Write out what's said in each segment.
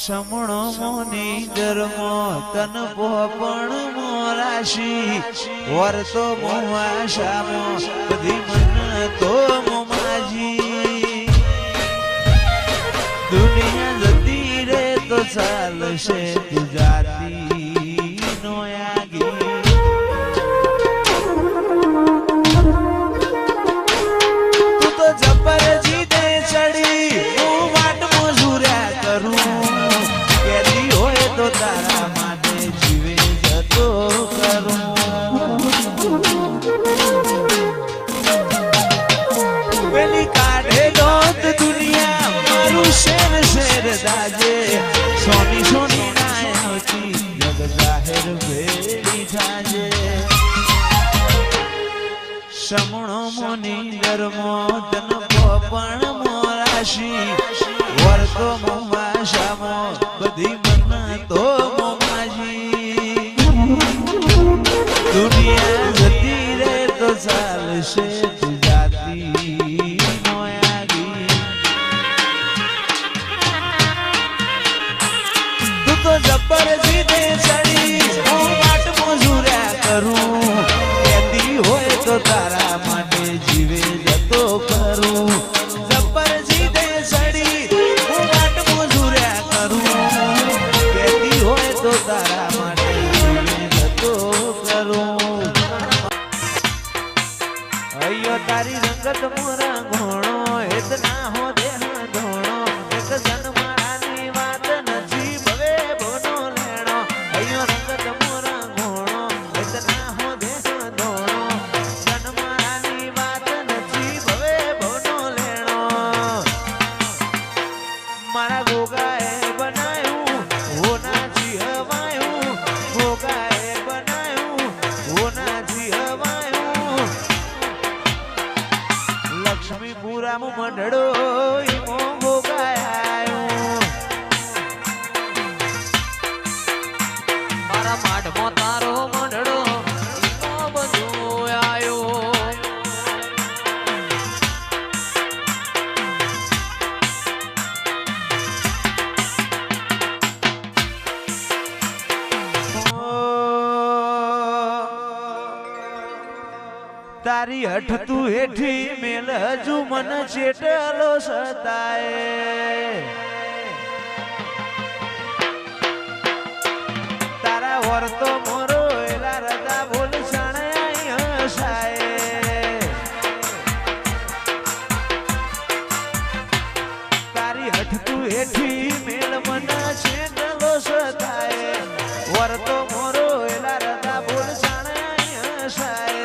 સમણો મોની ગરમો તન પોપણ મોરાશી વર્તો મોવાશામો બધી મન તો મોમાજી દુનિયા જતી રે તો ચાલશે ગુજરાતી નો યાગી તું તો જબર જીતે ચડી હું વાટ મજૂર્યા કરું તો તારા માટે જીવે જતો કરું પેલી કાઢે દોત દુનિયા મારું શેર શેર દાજે સોની સોની ના આવતી જગ જાહેર ભેડી થાજે સમણો મોની ગરમો તન પોપણ મોરાશી વર્તો મોમાશામો બધી તો મોમાજી દુનિયા જતી રે તો ચાલશે ગુજરાતી નો યાગી તું તો જબર જીતે ચડી હું વાટ મજૂર્યા કરું કહેતી હોય તો તારા માટે જીવે જતો કરું જબર જીતે ચડી હું વાટ મજૂર્યા કરું તો તારા માટે જતો કરું અયો તારી રંગત મોરા ઘોણો એત ના હો દેહ ધોણો એક જન્માની વાત નથી ભવે બોનો લેણો અયો રંગત મોરા ઘોણો એત ના હો દેહ ધોણો જન્માની વાત નથી ભવે બોનો લેણો મારા ગોગાએ બનાયું હોના લક્ષ્મીપુરામ મંડળો ઈમો ભોગાયો મારા માઢમાં તારો મંડળો ઈમો બધું આયો તારી હઠ તું હેઠી મેલ હજુ મન ચેટલો સતાય તારા વર્તો મોરો એલા રદા બોલ સણાય હસાય તારી હઠ તું હેઠી મેલ મન ચેટલો સતાય વર્તો મોરો એલા રદા બોલ સણાય હસાય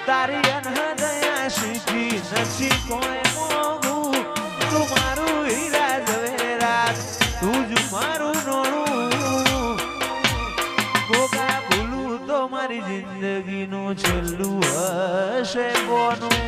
તારી અનહદયા શીખી નથી કોઈ મોગું તું મારું હીરા ઝવેરાત તું જ મારું નોણું ગોગા ભૂલું તો મારી જિંદગીનું છેલ્લું હશે કોનું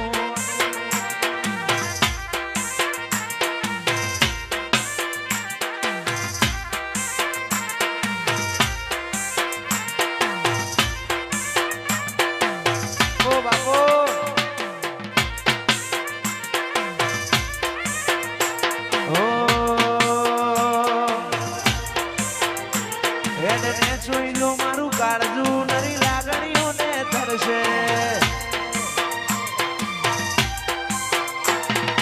મારું કાળજુ નરી લાગણીઓને તરશે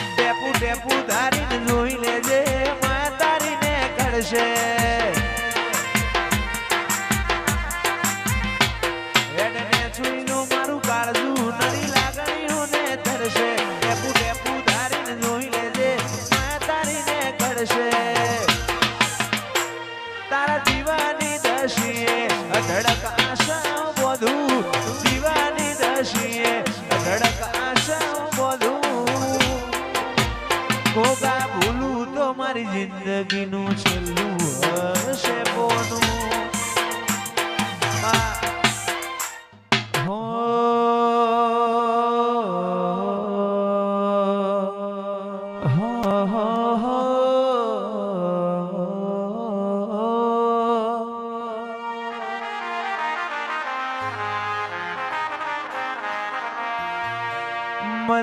ટેપુ ટેપુ ધારીને જોઈ લેજે માયા તારીને કરશે મારું કાળજુ નરી લાગણીઓને તરશે ટેપુ ટેપુ ધારીને જોઈ લેજે માયા તારીને કરશે તારા દીવાની દશીએ અઢળક આશા બધું દીવાની દશીએ અઢળક આશા બધું ગોગા ભૂલું તો મારી જિંદગીનું છેલ્લું હશે બોનું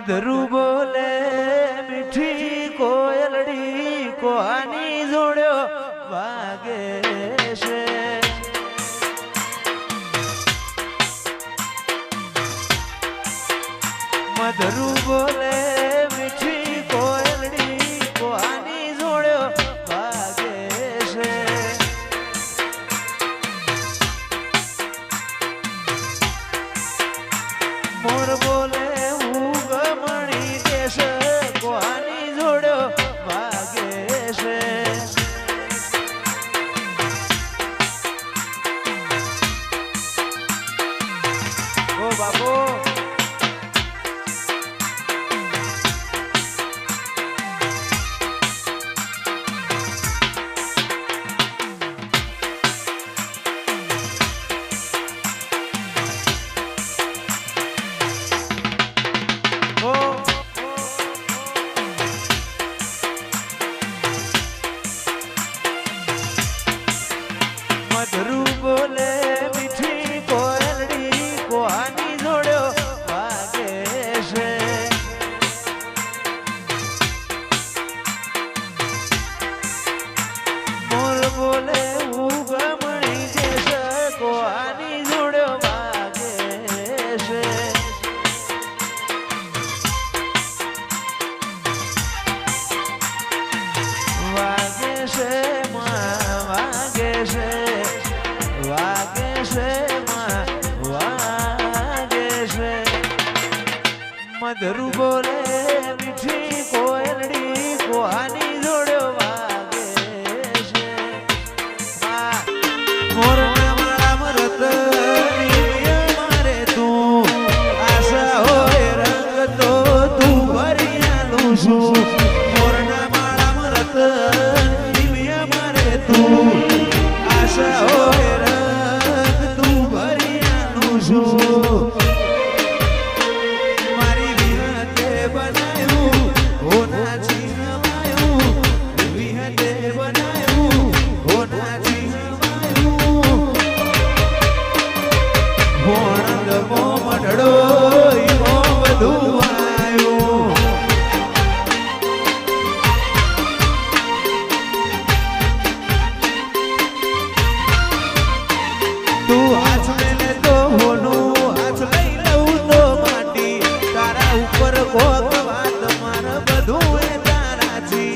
મધરુ બોલે મીઠી કોયલડી કોની જોડ્યો વાગે છે મધરું બોલે મીઠી કોયલડી કોની જોડ્યો વાગે છે મોર બોલે હું ગમણી દેશ કોની જોડ્યો વાગે છે ઓ બાપુ મધરું બોલે મીઠી કોયલડી કોની જોડ્યો વાગે છે મોર બોલે હું ગમણી દેશ કોની જોડ્યો વાગે છે વાગે છે વાગે છે વાગે છે વાગે છે મધરું બોલે મીઠી કોયલડી કોની જોડ્યો વાગે છે મોરના માળા મરત મારે તું આશા હોય રંગ તો તું ભરી આલું છું મોરના માળા મરત મારે તું આશા હોય રંગ તું ભરી આલું છું મારી વિહતે બનાવ્યું હોના છીનવાયું વિહતે બનાવ્યું હોના છીનવાયું ભોણંદ મો મઢડો ઈમો બધું આવ્યું તું હાથ મેલે તો હોનું હાથ લઈ લઉં તો માટી તારા ઉપર કોક વાત માર બધું એ તારાથી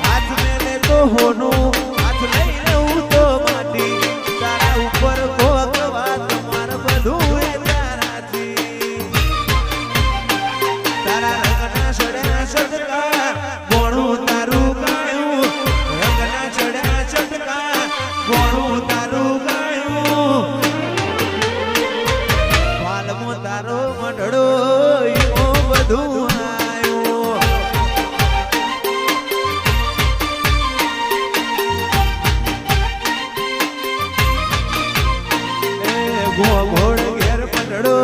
હાથ મેલે તો હોનું હાથ લઈ લઉં તો માટી તારા ઉપર કોક વાત માર બધું એ તારાથી તારા રંગના સડ્યા સદકા ગોણું તારું ગાયું રંગના ચડ્યા સદકા ગોણું તારું ગાયું વાલમો તારો મંડળો ઈમો બધું આવ્યું એ ગોળ ઘેર મંડળો